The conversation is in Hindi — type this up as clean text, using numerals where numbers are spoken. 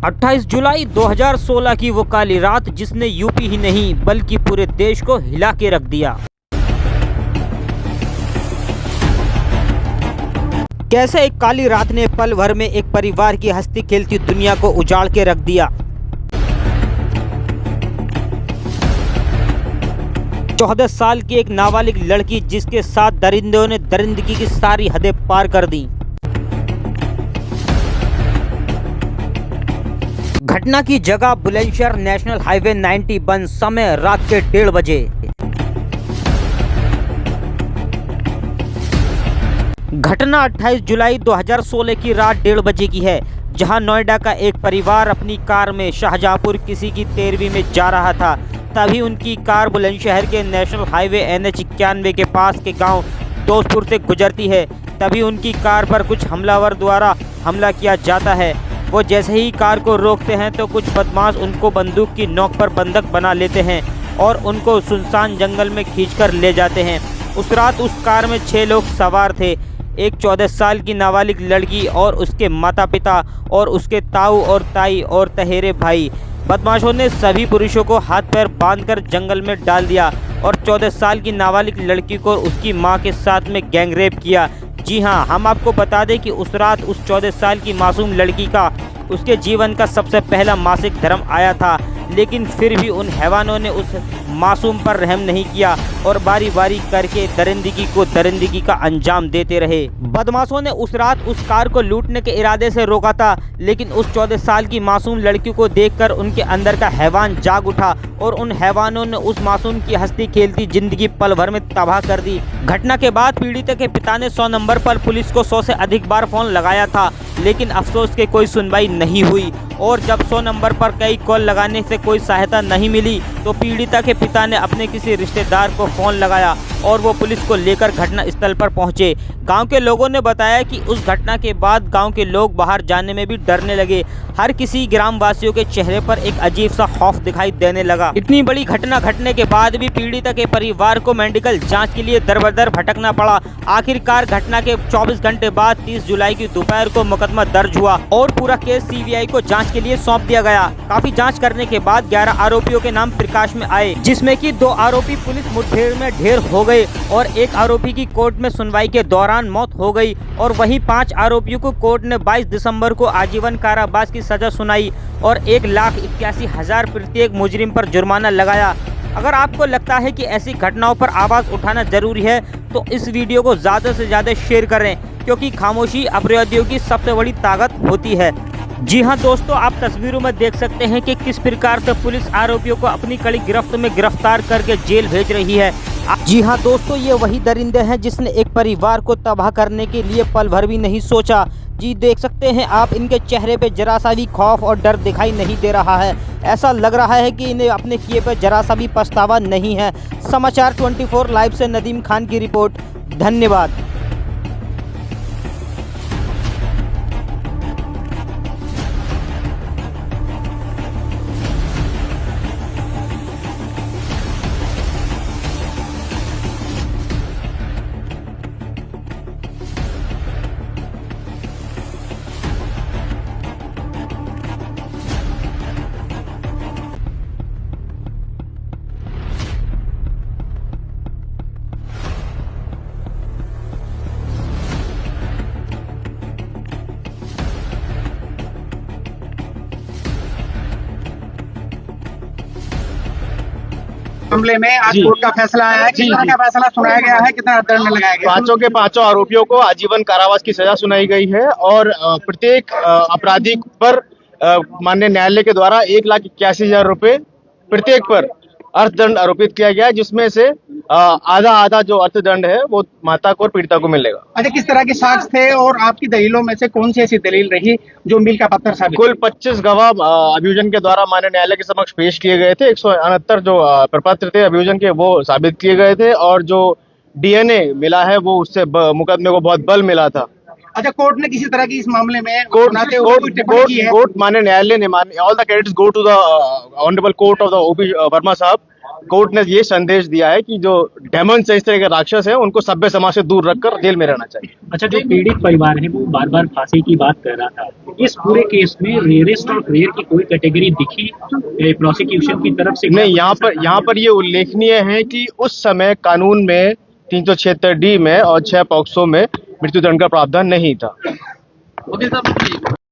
28 जुलाई 2016 की वो काली रात जिसने यूपी ही नहीं बल्कि पूरे देश को हिला के रख दिया। कैसे एक काली रात ने पल भर में एक परिवार की हंसती खेलती दुनिया को उजाड़ के रख दिया। 14 साल की एक नाबालिग लड़की जिसके साथ दरिंदों ने दरिंदगी की सारी हदें पार कर दी। घटना की जगह बुलंदशहर नेशनल हाईवे 91, समय रात के 1:30 बजे। घटना 28 जुलाई 2016 की रात 1:30 बजे की है, जहां नोएडा का एक परिवार अपनी कार में शाहजहांपुर किसी की 13वीं में जा रहा था। तभी उनकी कार बुलंदशहर के नेशनल हाईवे NH 91 के पास के गांव दोस्तपुर से गुजरती है। तभी उनकी कार पर कुछ हमलावर द्वारा हमला किया जाता है। वो जैसे ही कार को रोकते हैं तो कुछ बदमाश उनको बंदूक की नोक पर बंधक बना लेते हैं और उनको सुनसान जंगल में खींचकर ले जाते हैं। उस रात उस कार में 6 लोग सवार थे। एक 14 साल की नाबालिग लड़की और उसके माता पिता और उसके ताऊ और ताई और तहेरे भाई। बदमाशों ने सभी पुरुषों को हाथ पैर बांधकर जंगल में डाल दिया और 14 साल की नाबालिग लड़की को उसकी मां के साथ में गैंगरेप किया। जी हां, हम आपको बता दें कि उस रात उस 14 साल की मासूम लड़की का उसके जीवन का सबसे पहला मासिक धर्म आया था, लेकिन फिर भी उन हैवानों ने उस मासूम पर रहम नहीं किया और बारी बारी करके दरिंदगी का अंजाम देते रहे। बदमाशों ने उस रात उस कार को लूटने के इरादे से रोका था, लेकिन उस 14 साल की मासूम लड़की को देखकर उनके अंदर का हैवान जाग उठा और उन हैवानों ने उस मासूम की हंसती खेलती जिंदगी पल भर में तबाह कर दी। घटना के बाद पीड़ित के पिता ने 100 नंबर पर पुलिस को 100 से अधिक बार फोन लगाया था, लेकिन अफसोस के कोई सुनवाई नहीं हुई। और जब 100 नंबर पर कई कॉल लगाने से कोई सहायता नहीं मिली तो पीड़िता के पिता ने अपने किसी रिश्तेदार को फ़ोन लगाया और वो पुलिस को लेकर घटना स्थल पर पहुंचे। गांव के लोगों ने बताया कि उस घटना के बाद गांव के लोग बाहर जाने में भी डरने लगे। हर किसी ग्रामवासियों के चेहरे पर एक अजीब सा खौफ दिखाई देने लगा। इतनी बड़ी घटना घटने के बाद भी पीड़िता के परिवार को मेडिकल जांच के लिए दर बदर भटकना पड़ा। आखिरकार घटना के 24 घंटे बाद 30 जुलाई की दोपहर को मुकदमा दर्ज हुआ और पूरा केस CBI को जांच के लिए सौंप दिया गया। काफी जांच करने के बाद 11 आरोपियों के नाम प्रकाश में आए, जिसमें कि 2 आरोपी पुलिस मुठभेड़ में ढेर हो गए और एक आरोपी की कोर्ट में सुनवाई के दौरान मौत हो गई और वहीं 5 आरोपियों को कोर्ट ने 22 दिसंबर को आजीवन कारावास की सजा सुनाई और 1,81,000 प्रत्येक मुजरिम पर जुर्माना लगाया। अगर आपको लगता है कि ऐसी घटनाओं पर आवाज़ उठाना जरूरी है तो इस वीडियो को ज़्यादा से ज़्यादा शेयर करें, क्योंकि खामोशी अपराधियों की सबसे बड़ी ताकत होती है। जी हां दोस्तों, आप तस्वीरों में देख सकते हैं कि किस प्रकार से पुलिस आरोपियों को अपनी कड़ी गिरफ्त में गिरफ्तार करके जेल भेज रही है। जी हां दोस्तों, ये वही दरिंदे हैं जिसने एक परिवार को तबाह करने के लिए पल भर भी नहीं सोचा। जी देख सकते हैं आप, इनके चेहरे पे जरा सा भी खौफ और डर दिखाई नहीं दे रहा है। ऐसा लग रहा है कि इन्हें अपने किए पे जरा सा भी पछतावा नहीं है। समाचार 24 लाइव से नदीम खान की रिपोर्ट। धन्यवाद। मामले में आज कोर्ट का फैसला आया है। कितना का फैसला सुनाया गया है, कितना दंड लगाया गया? 5 के 5 आरोपियों को आजीवन कारावास की सजा सुनाई गई है और प्रत्येक अपराधी पर माननीय न्यायालय के द्वारा 1,81,000 रुपए प्रत्येक पर अर्थदंड आरोपित किया गया है, जिसमें से आधा जो अर्थदंड है वो माता को और पीड़िता को मिलेगा। अच्छा, किस तरह के साक्ष्य थे और आपकी दलीलों में से कौन सी ऐसी दलील रही जो मील का पत्थर साबित? कुल 25 गवाह अभियोजन के द्वारा माननीय न्यायालय के समक्ष पेश किए गए थे। 169 जो प्रपत्र थे अभियोजन के वो साबित किए गए थे और जो DNA मिला है वो उससे मुकदमे को बहुत बल मिला था। अच्छा, कोर्ट ने किसी तरह की इस मामले में कोर्ट माननीय न्यायालय ने all the credits go to the honourable court of the OP Verma साहब कोर्ट ने ये संदेश दिया है कि जो डेमंस है, इस तरह के राक्षस है, उनको सभ्य समाज से दूर रखकर जेल में रहना चाहिए। अच्छा, जो पीड़ित परिवार है वो बार बार फांसी की बात कर रहा था, इस पूरे केस में रेयरेस्ट और रेयर की कोई कैटेगरी दिखी प्रोसिक्यूशन की तरफ से? नहीं, यहाँ पर ये उल्लेखनीय है कि उस समय कानून में 376D में और 6 पॉक्सो में मृत्युदंड का प्रावधान नहीं था।